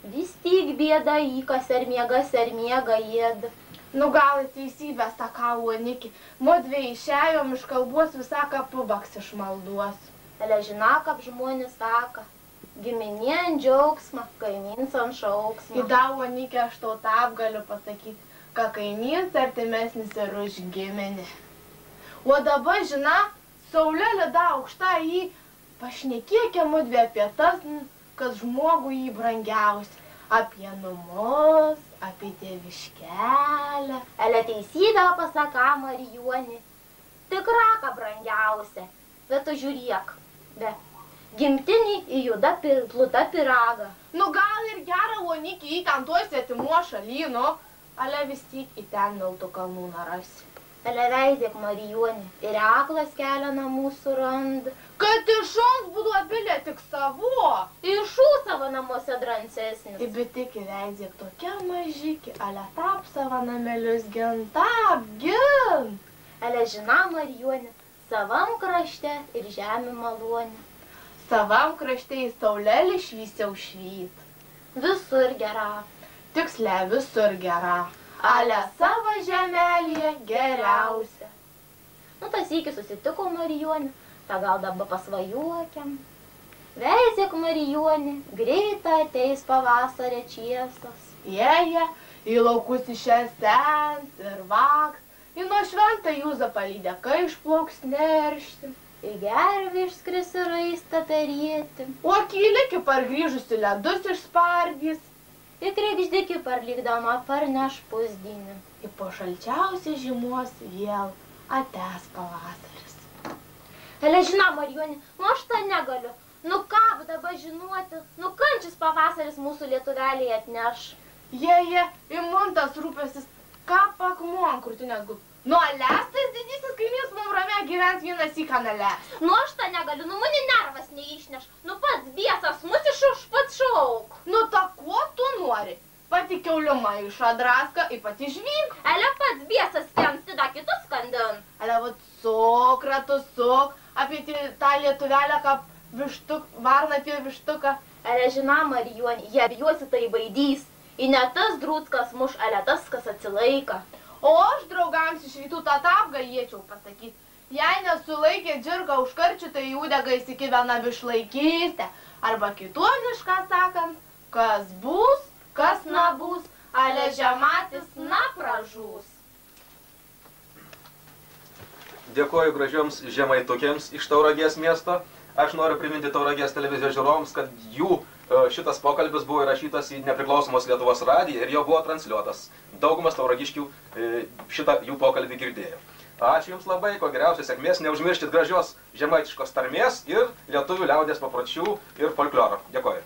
Vis tik bėda įkas ar miega jėda. Nu gal į teisybės tą kalų Anikį. Mudvė išėjom iš kalbos visąką pubaks išmalduos. Ele žina, kaip žmonės saka. Giminien džiaugsmą, kaimyns ant šauksmą. Įdavo Anikį aš tau taip galiu pasakyti, kad kaimyns artimesnis ir už giminį. O dabar, žina, saulė da aukšta į pašnekėkė mudvė apie tas, kad žmogų jį brangiausia. Apie numus, apie tėviškelę. Ele teisybę pasaka Marijonė. Tikra, ką brangiausia. Bet tu žiūrėk. Be. Gimtinį į juda pluta piraga. Nu gal ir gerą Anikį į ten tuos svetimo šalynų, ale vis tik į ten miltų kalnų narasi. Ele veidėk Marijonė. Ir aklas kelią namų suranda. Kad iššaus būtų apilė tik savo. Išų savo namuose drancesnis. Bet tik veidėk tokia mažykė, ale tap savo namelius gintap, gint. Ele žina Marijonė, savam krašte ir žemė malonė. Savam krašte į saulelį švysiau švyt. Visur gera. Tiksle, visur gera. Ale savo žemelėje geriausia. Nu, tas iki susitiko Marijonė, tą gal dabar pasvajuokiam. Veizėk Marijonė, greita ateis pavasarė čiesas. Jėje, į laukus išesens ir vaks, į nuo šventą Jūzapą lydeką išplauks neršti. Į gervį išskris ir raistą perėti. O kylikį pargrįžusi ledus išspardys. Į kregždikį parlikdama parneš pusdynį. Į po šalčiausią žiemos vėl ates pavasaris. Ele žina, Marijonė, nu aš tą negaliu. Nu ką dabar žinoti, nu kančius pavasaris mūsų lietuvelėje atneš. Jėje, imuntas rūpėsis, ką pakmuon krūtinės gub. Nu, ales tas didysis kaimys mum ramia gyvens vienas į kanales. Nu, aš tą negaliu, nu, mani nervas neišneš. Nu, pats biesas mus pats šauk. Nu, ta ko tu nori? Pati kiauliuma išadraska, į pati žvyk. Ele pats biesas kemsti, da kitus skandin. Ele, vat, sok, ratus sok, apie tą lietuvelę, kaip vištuk, varna apie vištuką. Ele žina, Marijonė, jie abijuosi tai baidys. Į ne tas drūckas muš, ele tas, kas atsilaika. O aš draugams iš rytų tą tap galėčiau pasakyti. Jei nesulaikė džirką užkarčių, tai jūdega įsikivena višlaikystę. Arba kitonišką sakant, kas bus, kas nabus, ale žematis napražūs. Dėkoju gražioms žemaitukėms iš Tauragės miesto. Aš noriu priminti Tauragės televizijos žiūrovams, kad jų šitas pokalbis buvo įrašytas į nepriklausomos Lietuvos radiją ir jo buvo transliuotas. Daugumas tauragiškių šitą jų pokalbį girdėjo. Ačiū Jums labai, ko geriausios sėkmės, neužmirškit gražios žemaitiškos tarmės ir lietuvių liaudies papročių ir folkloro. Dėkoju.